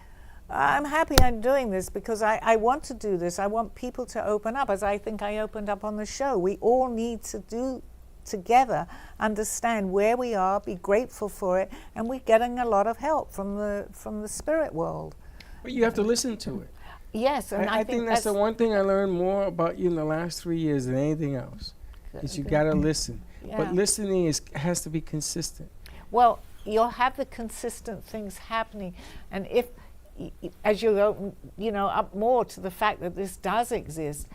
I'm happy I'm doing this because I want to do this. I want people to open up, as I think I opened up on the show. We all need to do together, understand where we are, be grateful for it, and we're getting a lot of help from the spirit world. But you have to listen to it. Yes, and I think that's the one thing I learned more about you in the last 3 years than anything else. Is you gotta listen. Yeah. But listening has to be consistent. Well, you'll have the consistent things happening, and if, as you open, up more to the fact that this does exist,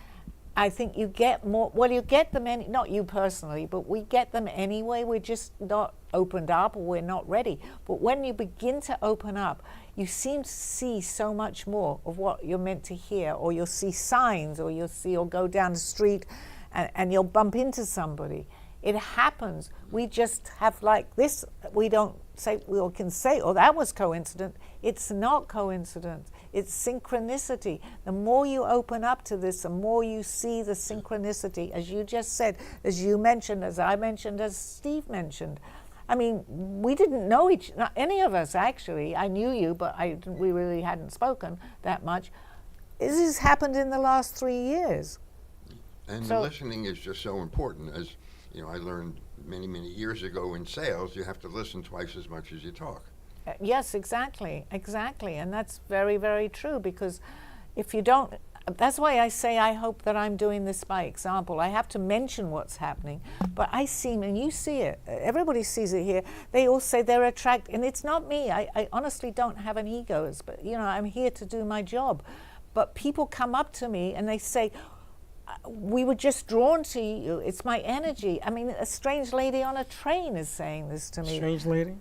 I think you get more. Well, you get them not you personally, but we get them anyway. We're just not opened up, or we're not ready. But when you begin to open up, you seem to see so much more of what you're meant to hear, or you'll see signs, or you'll go down the street, and you'll bump into somebody. It happens. We just have like this. We don't say, we can say, oh, that was coincident. It's not coincidence. It's synchronicity. The more you open up to this, the more you see the synchronicity, as you just said, as you mentioned, as I mentioned, as Steve mentioned. I mean, we didn't know not any of us actually. I knew you, but we really hadn't spoken that much. This has happened in the last 3 years. And So- listening is just so important. As I learned many, many years ago in sales, you have to listen twice as much as you talk. Yes, exactly. And that's very, very true, because if you don't, that's why I say I hope that I'm doing this by example. I have to mention what's happening, but I see, and you see it, everybody sees it here, they all say they're attracted, and it's not me. I honestly don't have an ego, but I'm here to do my job. But people come up to me and they say, we were just drawn to you. It's my energy. I mean, a strange lady on a train is saying this to me. Strange lady?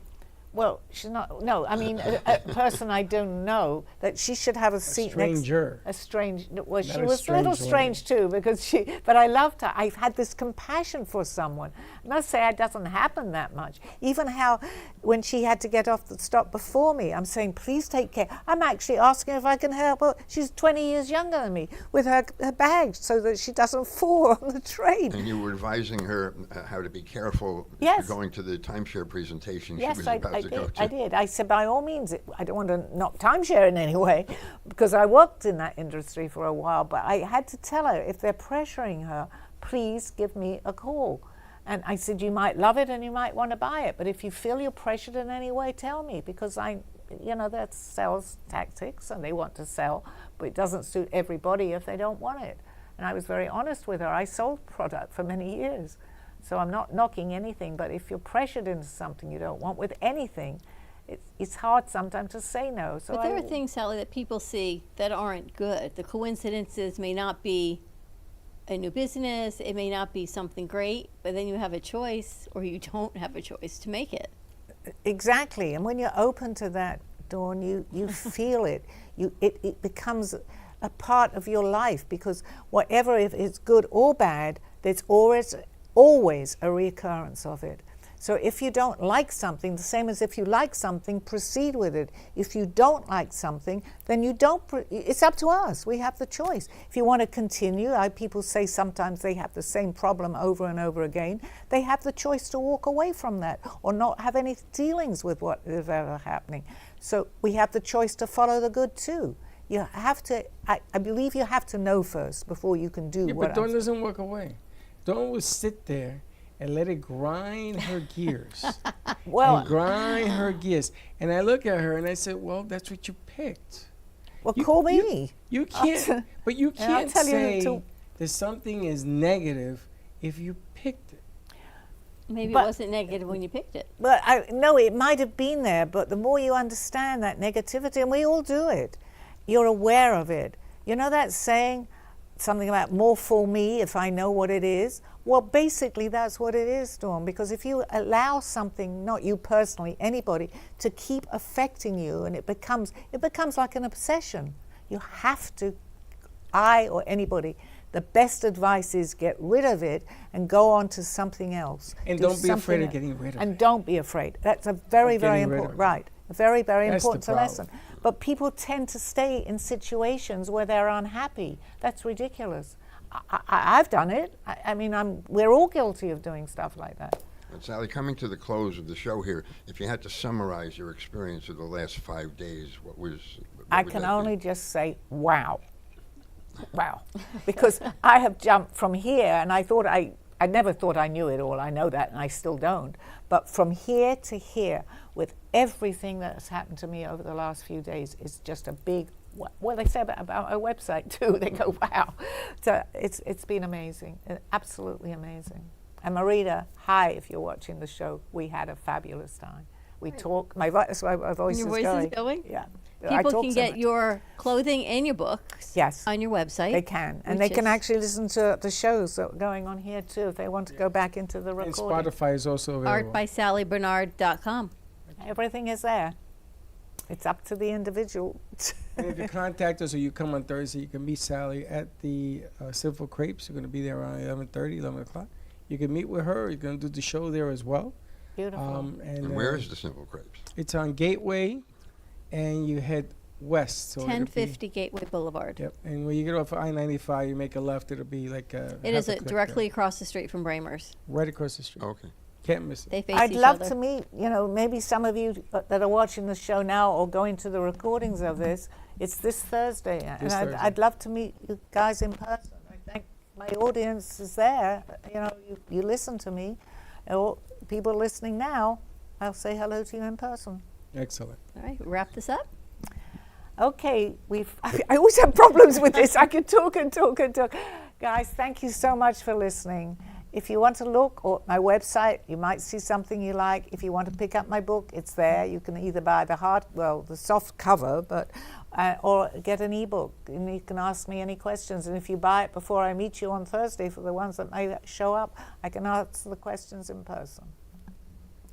Well, she's not. No, I mean a person I don't know. That she should have a seat stranger. next. A strange. Well, she Not a was a little strange strange too because she. But I loved her. I had this compassion for someone. I must say it doesn't happen that much. Even how, when she had to get off the stop before me, I'm saying, please take care. I'm actually asking if I can help her. She's 20 years younger than me with her bags so that she doesn't fall on the train. And you were advising her how to be careful Yes. going to the timeshare presentation Yes, she was I about to go did. to. I did. I said, by all means, I don't want to knock timeshare in any way, because I worked in that industry for a while. But I had to tell her, if they're pressuring her, please give me a call. And I said, you might love it and you might want to buy it, but if you feel you're pressured in any way, tell me, because that's sales tactics, and they want to sell, but it doesn't suit everybody if they don't want it. And I was very honest with her. I sold product for many years. So I'm not knocking anything, but if you're pressured into something you don't want with anything, it's hard sometimes to say no. So But there are things, Sally, that people see that aren't good. The coincidences may not be a new business, it may not be something great, but then you have a choice, or you don't have a choice to make it. Exactly. And when you're open to that, Dawn, you feel it. It becomes a part of your life, because whatever, if it's good or bad, there's always a recurrence of it. So if you don't like something, the same as if you like something, proceed with it. If you don't like something, then you don't. It's up to us. We have the choice. If you want to continue, people say sometimes they have the same problem over and over again. They have the choice to walk away from that or not have any dealings with what is ever happening. So we have the choice to follow the good too. You have to. I believe you have to know first before you can do. Yeah, what but Dawn doesn't walk away. Dawn will sit there and let it grind her gears. Well, and grind her gears. And I look at her and I said, well, that's what you picked. well, call me. You can't, but you And I'll can't tell you say that something is negative if you picked it. Maybe But- it wasn't negative when you picked it. But no, it might have been there, but the more you understand that negativity, and we all do it, you're aware of it. You know that saying, something about more for me if I know what it is? Well, basically that's what it is, Dawn, because if you allow something, not you personally, anybody, to keep affecting you, and it becomes like an obsession. You have to, I or anybody, the best advice is get rid of it and go on to something else. And Do don't be afraid something of getting rid of And it. don't be afraid. That's a very, Of very getting rid of important, it. right. A very, very That's the important problem. lesson. But people tend to stay in situations where they're unhappy. That's ridiculous. I've done it. I mean, we're all guilty of doing stuff like that. And Sally, coming to the close of the show here, if you had to summarize your experience of the last 5 days, what would I that can be? only just say, wow. Wow. Because I have jumped from here, and I never thought I knew it all. I know that, and I still don't. But from here to here, with everything that has happened to me over the last few days, is just a big, well, they say about our website too. They go, wow. So it's been amazing, absolutely amazing. And Marita, hi, if you're watching the show, we had a fabulous time. We talk. My voice is Your voice going. is going? Yeah. I People talk can so get much. your clothing and your books Yes. on your website. They can, and which they can is- actually listen to the shows that are going on here too if they want to go back into the And recording. Spotify is also available. artbysallybernard.com. Everything is there. It's up to the individual. And if you contact us or you come on Thursday, you can meet Sally at the Soulful Crepes. We're going to be there around 11:30, 11 o'clock. You can meet with her. You're going to do the show there as well. Beautiful. And where is the Simple Crepes? It's on Gateway, and you head west. So it'll be- 1050 Gateway Boulevard. Yep. And when you get off I-95, you make a left. It'll be like It is directly across the street from Bramers. right across the street. Okay. Can't miss it. They face I'd each love other. to meet, maybe some of you that are watching the show now or going to the recordings of this. It's this Thursday, and Thursday. I'd love to meet you guys in person. I think my audience is there. You listen to me. Or people listening now, I'll say hello to you in person. Excellent. All right, wrap this up. Okay, I always have problems with this. I could talk and talk and talk. Guys, thank you so much for listening. If you want to look at my website, you might see something you like. If you want to pick up my book, it's there. You can either buy the soft cover, or get an ebook. And you can ask me any questions. And if you buy it before I meet you on Thursday, for the ones that may show up, I can answer the questions in person.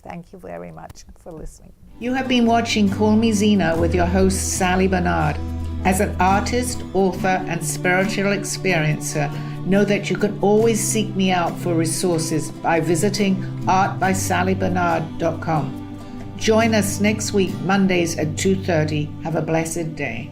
Thank you very much for listening. You have been watching Call Me Zena with your host, Sally Bernard. As an artist, author, and spiritual experiencer, know that you can always seek me out for resources by visiting artbysallybernard.com. Join us next week, Mondays at 2:30. Have a blessed day.